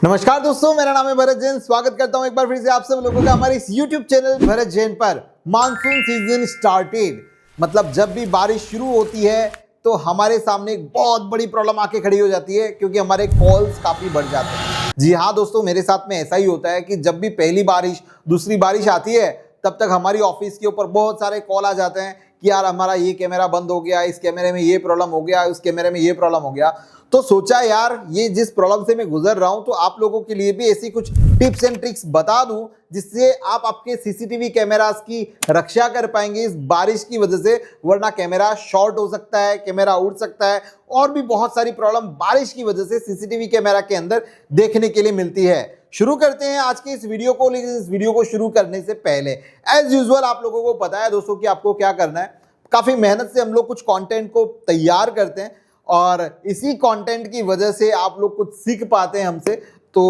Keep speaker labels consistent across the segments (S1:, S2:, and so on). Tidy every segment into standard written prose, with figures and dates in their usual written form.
S1: नमस्कार दोस्तों, मेरा नाम है भरत जैन। स्वागत करता हूं एक बार फिर से आप सब लोगों का हमारे इस YouTube चैनल भरत जैन पर। मानसून सीजन स्टार्टेड, मतलब जब भी बारिश शुरू होती है तो हमारे सामने एक बहुत बड़ी प्रॉब्लम आके खड़ी हो जाती है, क्योंकि हमारे कॉल्स काफी बढ़ जाते हैं। जी हाँ दोस्तों, मेरे साथ में ऐसा ही होता है कि जब भी पहली बारिश दूसरी बारिश आती है तब तक हमारी ऑफिस के ऊपर बहुत सारे कॉल आ जाते हैं कि यार हमारा ये कैमरा बंद हो गया, इस कैमरे में ये प्रॉब्लम हो गया, उस कैमरे में ये प्रॉब्लम हो गया। तो सोचा यार ये जिस प्रॉब्लम से मैं गुजर रहा हूं तो आप लोगों के लिए भी ऐसी कुछ टिप्स एंड ट्रिक्स बता दूं जिससे आप आपके सीसीटीवी कैमरास की रक्षा कर पाएंगे इस बारिश की वजह से। वरना कैमरा शॉर्ट हो सकता है, कैमरा उड़ सकता है, और भी बहुत सारी प्रॉब्लम बारिश की वजह से सीसीटीवी कैमरा के अंदर देखने के लिए मिलती है। शुरू करते हैं आज के इस वीडियो को। लेकिन इस वीडियो को शुरू करने से पहले एज यूजुअल आप लोगों को पता है दोस्तों कि आपको क्या करना है। काफी मेहनत से हम लोग कुछ कंटेंट को तैयार करते हैं और इसी कंटेंट की वजह से आप लोग कुछ सीख पाते हैं हमसे। तो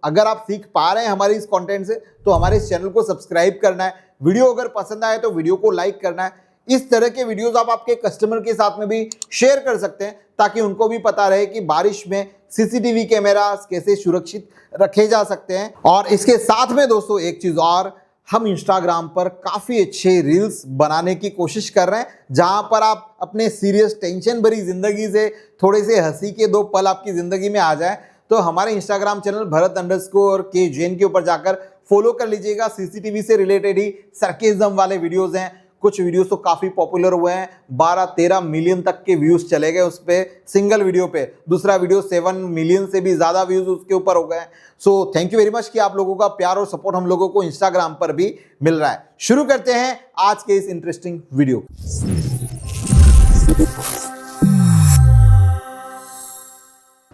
S1: अगर आप सीख पा रहे हैं हमारे इस कंटेंट से तो हमारे इस चैनल को सब्सक्राइब करना है। वीडियो अगर पसंद आए तो वीडियो को लाइक करना है। इस तरह के वीडियोस आप आपके कस्टमर के साथ में भी शेयर कर सकते हैं ताकि उनको भी पता रहे कि बारिश में सीसीटीवी कैमरा कैसे सुरक्षित रखे जा सकते हैं। और इसके साथ में दोस्तों एक चीज और, हम इंस्टाग्राम पर काफी अच्छे रील्स बनाने की कोशिश कर रहे हैं जहां पर आप अपने सीरियस टेंशन भरी जिंदगी से थोड़े से हंसी के दो पल आपकी जिंदगी में आ जाए। तो हमारे इंस्टाग्राम चैनल भरत_के जैन के ऊपर जाकर फॉलो कर लीजिएगा। सीसीटीवी से रिलेटेड ही सरकेज़म वाले वीडियोस हैं। कुछ वीडियोस तो काफी पॉपुलर हुए हैं, 12-13 मिलियन तक के व्यूज चले गए उस पे सिंगल वीडियो पे। दूसरा वीडियो 7 मिलियन से भी ज्यादा व्यूज उसके ऊपर हो गए। So thank you very much कि आप लोगों का प्यार और सपोर्ट हम लोगों को इंस्टाग्राम पर भी मिल रहा है। शुरू करते हैं आज के इस इंटरेस्टिंग वीडियो।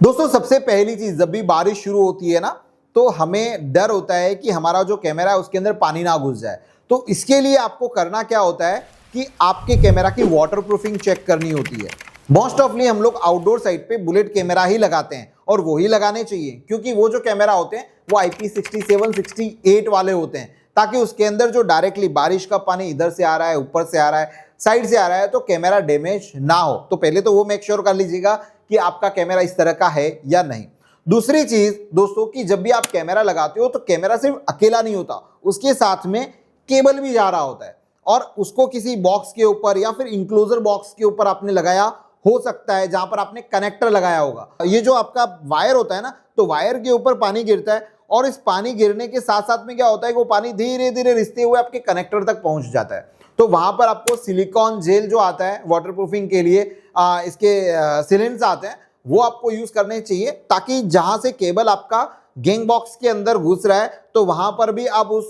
S1: दोस्तों सबसे पहली चीज, जब भी बारिश शुरू होती है ना तो हमें डर होता है कि हमारा जो कैमरा है उसके अंदर पानी ना घुस जाए। तो इसके लिए आपको करना क्या होता है कि आपके कैमरा की वाटरप्रूफिंग चेक करनी होती है। मोस्ट ऑफली हम लोग आउटडोर साइड पे बुलेट कैमरा ही लगाते हैं और वो ही लगाने चाहिए, क्योंकि वो जो कैमरा होते हैं वो IP67, 68 वाले होते हैं, ताकि उसके अंदर जो डायरेक्टली बारिश का पानी इधर से आ रहा है, ऊपर से आ रहा है, साइड से आ रहा है, तो कैमरा डैमेज ना हो। तो पहले तो वो मेक श्योर कर लीजिएगा कि आपका कैमरा इस तरह का है या नहीं। दूसरी चीज दोस्तों कि जब भी आप कैमरा लगाते हो तो कैमरा सिर्फ अकेला नहीं होता, उसके साथ में केबल भी जा रहा होता है और उसको किसी बॉक्स के ऊपर या फिर इंक्लोजर बॉक्स के ऊपर आपने लगाया हो सकता है, जहां पर आपने कनेक्टर लगाया होगा। ये जो आपका वायर होता है ना, तो वायर के ऊपर पानी गिरता है और इस पानी गिरने के साथ साथ में क्या होता है कि वो पानी धीरे धीरे रिसते हुए आपके कनेक्टर तक पहुंच जाता है। तो वहां पर आपको सिलिकॉन जेल जो आता है वाटरप्रूफिंग के लिए, इसके सिलेंडर्स आते हैं, वो आपको यूज करने चाहिए, ताकि जहां से केबल आपका गैंग बॉक्स के अंदर घुस रहा है तो वहां पर भी आप उस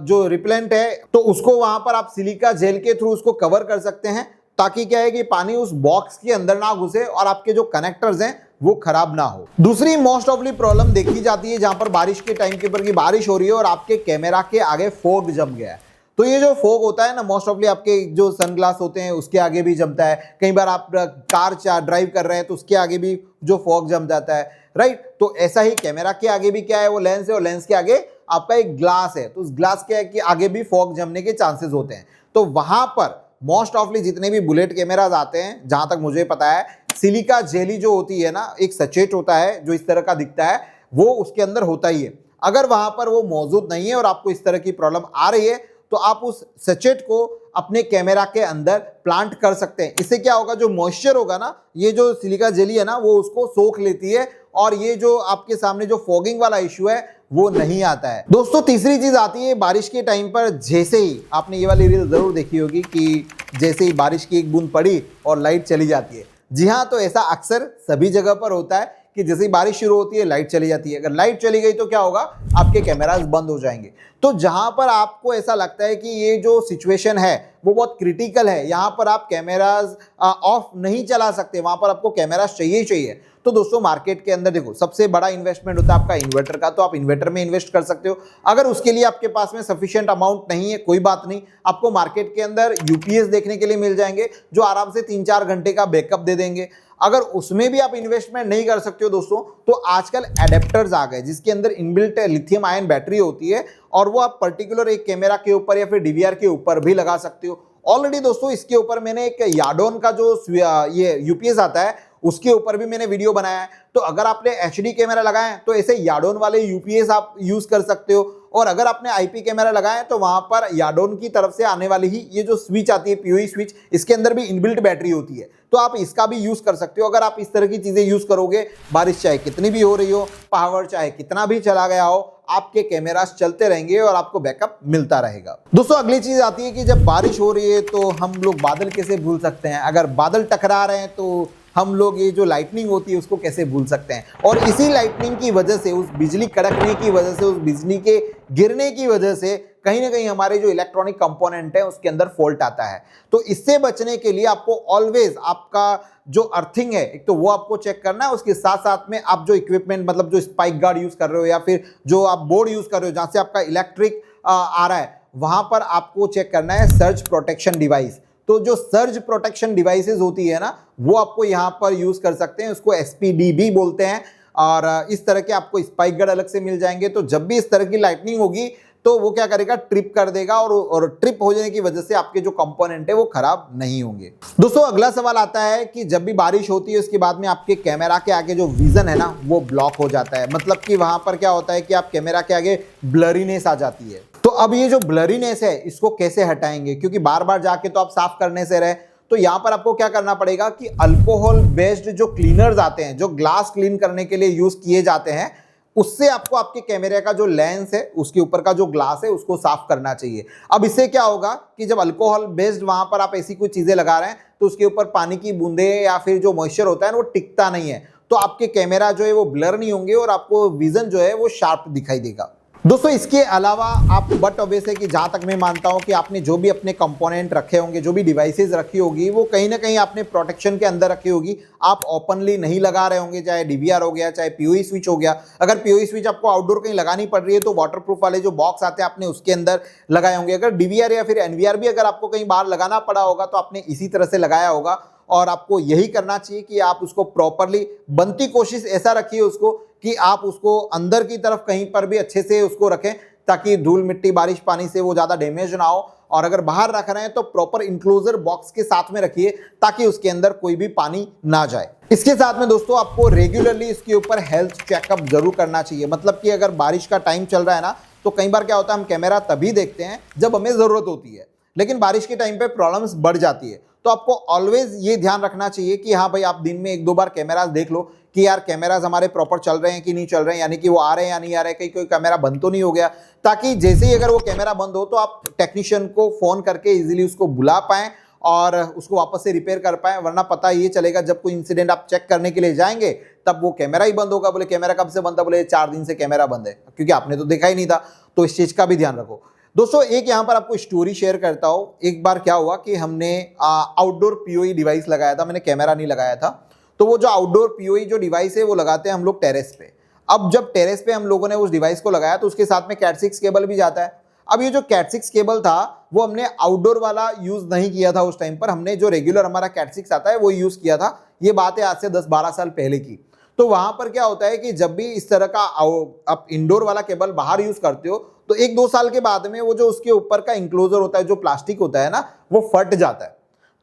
S1: जो रिपेलेंट है तो उसको वहां पर आप सिलिका जेल के थ्रू उसको कवर कर सकते हैं, ताकि क्या है कि पानी उस बॉक्स के अंदर ना घुसे और आपके जो कनेक्टर्स हैं वो खराब ना हो। दूसरी मोस्ट ऑफली प्रॉब्लम देखी जाती है जहां पर बारिश के टाइम के ऊपर की बारिश हो रही है और आपके कैमरा के आगे फॉग जम गया है। तो ये जो फॉग होता है ना, मोस्ट ऑफली आपके जो सनग्लास होते हैं उसके आगे भी जमता है। कई बार आप कार ड्राइव कर रहे हैं तो उसके आगे भी जो फॉग जम जाता है, राइट। तो ऐसा ही कैमरा के आगे भी क्या है, वो लेंस है और लेंस के आगे आपका एक ग्लास है, तो उस ग्लास के आगे भी फॉग जमने के चांसेस होते हैं। तो वहां पर मोस्ट ऑफली जितने भी बुलेट कैमराज आते हैं, जहां तक मुझे पता है, सिलिका जेली जो होती है ना, एक सचेट होता है जो इस तरह का दिखता है, वो उसके अंदर होता ही है। अगर वहां पर वो मौजूद नहीं है और आपको इस तरह की प्रॉब्लम आ रही है तो आप उस सचेट को अपने कैमरा के अंदर प्लांट कर सकते हैं। इससे क्या होगा, जो मॉइस्चर होगा ना, ये जो सिलिका जेली है ना, वो उसको सोख लेती है और ये जो आपके सामने जो फॉगिंग वाला इश्यू है वो नहीं आता है। दोस्तों तीसरी चीज आती है बारिश के टाइम पर, जैसे ही आपने ये वाली रील जरूर देखी होगी कि जैसे ही बारिश की एक बूंद पड़ी और लाइट चली जाती है। जी हाँ, तो ऐसा अक्सर सभी जगह पर होता है कि जैसे ही बारिश शुरू होती है लाइट चली जाती है। अगर लाइट चली गई तो क्या होगा, आपके कैमरास बंद हो जाएंगे। तो जहां पर आपको ऐसा लगता है कि ये जो सिचुएशन है वो बहुत क्रिटिकल है, यहां पर आप कैमरास ऑफ नहीं चला सकते, वहां पर आपको कैमरास चाहिए ही चाहिए। तो दोस्तों मार्केट के अंदर देखो, सबसे बड़ा इन्वेस्टमेंट होता है आपका इन्वर्टर का, तो आप इन्वर्टर में इन्वेस्ट कर सकते हो। अगर उसके लिए आपके पास में सफिशिएंट अमाउंट नहीं है, कोई बात नहीं, आपको मार्केट के अंदर यूपीएस देखने के लिए मिल जाएंगे जो आराम से 3-4 घंटे का बैकअप दे देंगे। अगर उसमें भी आप इन्वेस्टमेंट नहीं कर सकते हो दोस्तों, तो आजकल एडेप्टर्स आ गए जिसके अंदर इनबिल्ट लिथियम आयन बैटरी होती है और वो आप पर्टिकुलर एक कैमरा के ऊपर या फिर डीवीआर के ऊपर भी लगा सकते हो। ऑलरेडी दोस्तों इसके ऊपर मैंने एक याडोन का जो ये यूपीएस आता है उसके ऊपर भी मैंने वीडियो बनाया है। तो अगर आपने एचडी कैमरा लगाए हैं तो ऐसे याडोन वाले यूपीएस आप यूज कर सकते हो, और अगर आपने आईपी कैमरा लगाया है तो वहां पर याडोन की तरफ से आने वाली ही ये जो स्विच आती है पीओई स्विच, इसके अंदर भी इनबिल्ट बैटरी होती है, तो आप इसका भी यूज कर सकते हो। अगर आप इस तरह की चीजें यूज करोगे, बारिश चाहे कितनी भी हो रही हो, पावर चाहे कितना भी चला गया हो, आपके कैमरास चलते रहेंगे और आपको बैकअप मिलता रहेगा। दोस्तों अगली चीज आती है कि जब बारिश हो रही है तो हम लोग बादल कैसे भूल सकते हैं। अगर बादल टकरा रहे हैं तो हम लोग ये जो लाइटनिंग होती है उसको कैसे भूल सकते हैं। और इसी लाइटनिंग की वजह से, उस बिजली कड़कने की वजह से, उस बिजली के गिरने की वजह से कहीं ना कहीं हमारे जो इलेक्ट्रॉनिक कंपोनेंट है उसके अंदर फॉल्ट आता है। तो इससे बचने के लिए आपको ऑलवेज आपका जो अर्थिंग है, एक तो वो आपको चेक करना है, उसके साथ साथ में आप जो इक्विपमेंट, मतलब जो स्पाइक गार्ड यूज कर रहे हो या फिर जो आप बोर्ड यूज कर रहे हो जहां से आपका इलेक्ट्रिक आ रहा है, वहां पर आपको चेक करना है सर्ज प्रोटेक्शन डिवाइस। तो जो सर्ज प्रोटेक्शन डिवाइसेस होती है ना, वो आपको यहां पर यूज कर सकते हैं, उसको एसपीडीबी बोलते हैं। और इस तरह के आपको स्पाइक गार्ड अलग से मिल जाएंगे। तो जब भी इस तरह की लाइटनिंग होगी तो वो क्या करेगा, ट्रिप कर देगा, और ट्रिप हो जाने की वजह से आपके जो कंपोनेंट है वो खराब नहीं होंगे। दोस्तों अगला सवाल आता है कि जब भी बारिश होती है उसके बाद में आपके कैमरा के आगे जो विजन है ना वो ब्लॉक हो जाता है। मतलब कि वहां पर क्या होता है कि आप कैमरा के आगे ब्लरीनेस आ जाती है। तो अब ये जो ब्लरीनेस है इसको कैसे हटाएंगे, क्योंकि बार बार जाके तो आप साफ करने से रहे। तो यहां पर आपको क्या करना पड़ेगा कि अल्कोहल बेस्ड जो क्लीनर्स आते हैं, जो ग्लास क्लीन करने के लिए यूज किए जाते हैं, उससे आपको आपके कैमरे का जो लेंस है, उसके ऊपर का जो ग्लास है, उसको साफ करना चाहिए। अब इससे क्या होगा कि जब अल्कोहल बेस्ड वहां पर आप ऐसी कुछ चीजें लगा रहे हैं तो उसके ऊपर पानी की बूंदे या फिर जो मॉइस्चर होता है ना वो टिकता नहीं है, तो आपके कैमरा जो है वो ब्लर नहीं होंगे और आपको विजन जो है वो शार्प दिखाई देगा। दोस्तों इसके अलावा आप बट ऑब्वियस है कि जहां तक मैं मानता हूं कि आपने जो भी अपने कंपोनेंट रखे होंगे, जो भी डिवाइसेस रखी होगी, वो कहीं ना कहीं आपने प्रोटेक्शन के अंदर रखी होगी। आप ओपनली नहीं लगा रहे होंगे, चाहे डीवीआर हो गया, चाहे पीओई स्विच हो गया। अगर पीओई स्विच आपको आउटडोर कहीं लगानी पड़ रही है तो वाटरप्रूफ वाले जो बॉक्स आते हैं आपने उसके अंदर लगाए होंगे। अगर डीवीआर या फिर एनवीआर भी अगर आपको कहीं बाहर लगाना पड़ा होगा तो आपने इसी तरह से लगाया होगा। और आपको यही करना चाहिए कि आप उसको प्रॉपरली, बनती कोशिश ऐसा रखिए उसको कि आप उसको अंदर की तरफ कहीं पर भी अच्छे से उसको रखें, ताकि धूल मिट्टी बारिश पानी से वो ज़्यादा डैमेज ना हो। और अगर बाहर रख रहे हैं तो प्रॉपर इंक्लोजर बॉक्स के साथ में रखिए ताकि उसके अंदर कोई भी पानी ना जाए। इसके साथ में दोस्तों आपको रेगुलरली इसके ऊपर हेल्थ चेकअप जरूर करना चाहिए। मतलब कि अगर बारिश का टाइम चल रहा है ना, तो कई बार क्या होता है हम कैमरा तभी देखते हैं जब हमें ज़रूरत होती है, लेकिन बारिश के टाइम पे प्रॉब्लम्स बढ़ जाती है। तो आपको ऑलवेज ये ध्यान रखना चाहिए कि हाँ भाई, आप दिन में 1-2 बार कैमरास देख लो कि यार कैमरास हमारे प्रॉपर चल रहे हैं कि नहीं चल रहे हैं, यानी कि वो आ रहे हैं या नहीं आ रहे हैं, कहीं कोई कैमरा बंद तो नहीं हो गया। ताकि जैसे ही अगर वो कैमरा बंद हो तो आप टेक्नीशियन को फोन करके इजीली उसको बुला पाएं और उसको वापस से रिपेयर कर पाएं। वरना पता ये चलेगा जब कोई इंसिडेंट आप चेक करने के लिए जाएंगे तब वो कैमरा ही बंद होगा। बोले कैमरा कब से बंद था, बोले 4 दिन से कैमरा बंद है, क्योंकि आपने तो देखा ही नहीं था। तो इस चीज का भी ध्यान रखो। दोस्तों एक यहाँ पर आपको स्टोरी शेयर करता हूँ। एक बार क्या हुआ कि हमने आउटडोर पीओई डिवाइस लगाया था, मैंने कैमरा नहीं लगाया था। तो वो जो आउटडोर पीओई जो डिवाइस है वो लगाते हैं हम लोग टेरेस पे। अब जब टेरेस पे हम लोगों ने उस डिवाइस को लगाया तो उसके साथ में कैट 6 केबल भी जाता है। अब ये जो कैट 6 केबल था वो हमने आउटडोर वाला यूज नहीं किया था उस टाइम पर, हमने जो रेगुलर हमारा कैट 6 आता है वो यूज किया था। ये बात है आज से 10-12 साल पहले की। तो वहां पर क्या होता है कि जब भी इस तरह का आप इंडोर वाला केबल बाहर यूज करते हो तो 1-2 साल के बाद में वो जो उसके ऊपर का इंक्लोजर होता है, जो प्लास्टिक होता है ना, वो फट जाता है।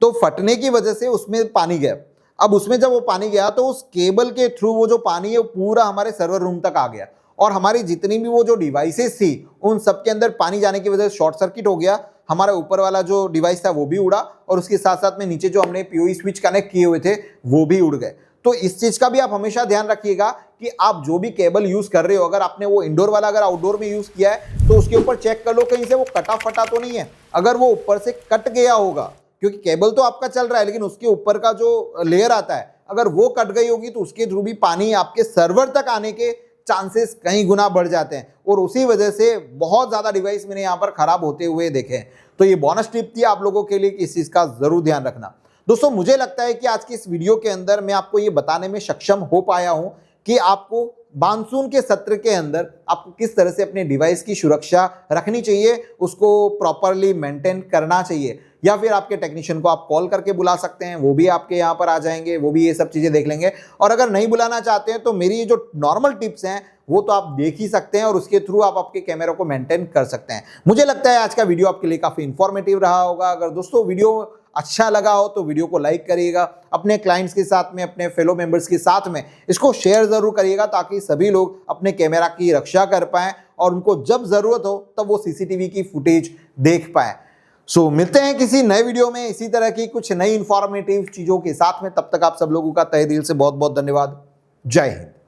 S1: तो फटने की वजह से उसमें पानी गया। अब उसमें जब वो पानी गया तो उस केबल के थ्रू वो जो पानी है पूरा हमारे सर्वर रूम तक आ गया और हमारी जितनी भी वो जो डिवाइसेस थी उन सब के अंदर पानी जाने की वजह से शॉर्ट सर्किट हो गया। हमारा ऊपर वाला जो डिवाइस था वो भी उड़ा और उसके साथ साथ में नीचे जो हमने पीओई स्विच कनेक्ट किए हुए थे वो भी उड़ गए। तो इस चीज का भी आप हमेशा ध्यान रखिएगा कि आप जो भी केबल यूज कर रहे हो, अगर आपने वो इंडोर वाला अगर आउटडोर में यूज किया है तो उसके ऊपर चेक कर लो कहीं से वो कटा फटा तो नहीं है। अगर वो ऊपर से कट गया होगा, क्योंकि केबल तो आपका चल रहा है लेकिन उसके ऊपर का जो लेयर आता है अगर वो कट गई होगी तो उसके थ्रू भी पानी आपके सर्वर तक आने के चांसेस कई गुना बढ़ जाते हैं और उसी वजह से बहुत ज्यादा डिवाइस मैंने यहाँ पर खराब होते हुए देखे हैं। तो ये बोनस टिप थी आप लोगों के लिए कि इस चीज का जरूर ध्यान रखना। दोस्तों मुझे लगता है कि आज की इस वीडियो के अंदर मैं आपको ये बताने में सक्षम हो पाया हूं कि आपको मानसून के सत्र के अंदर आपको किस तरह से अपने डिवाइस की सुरक्षा रखनी चाहिए, उसको प्रॉपरली मेंटेन करना चाहिए। या फिर आपके टेक्नीशियन को आप कॉल करके बुला सकते हैं, वो भी आपके यहाँ पर आ जाएंगे, वो भी ये सब चीज़ें देख लेंगे। और अगर नहीं बुलाना चाहते हैं तो मेरी ये जो नॉर्मल टिप्स हैं वो तो आप देख ही सकते हैं और उसके थ्रू आप आपके कैमरा को मेंटेन कर सकते हैं। मुझे लगता है आज का वीडियो आपके लिए काफ़ी इंफॉर्मेटिव रहा होगा। अगर दोस्तों वीडियो अच्छा लगा हो तो वीडियो को लाइक करिएगा, अपने क्लाइंट्स के साथ में, अपने फेलो मेंबर्स के साथ में इसको शेयर ज़रूर करिएगा, ताकि सभी लोग अपने कैमरा की रक्षा कर पाएँ और उनको जब ज़रूरत हो तब वो सीसीटीवी की फुटेज देख पाएँ। सो मिलते हैं किसी नए वीडियो में इसी तरह की कुछ नई इंफॉर्मेटिव चीज़ों के साथ में। तब तक आप सब लोगों का तहे दिल से बहुत बहुत धन्यवाद। जय हिंद।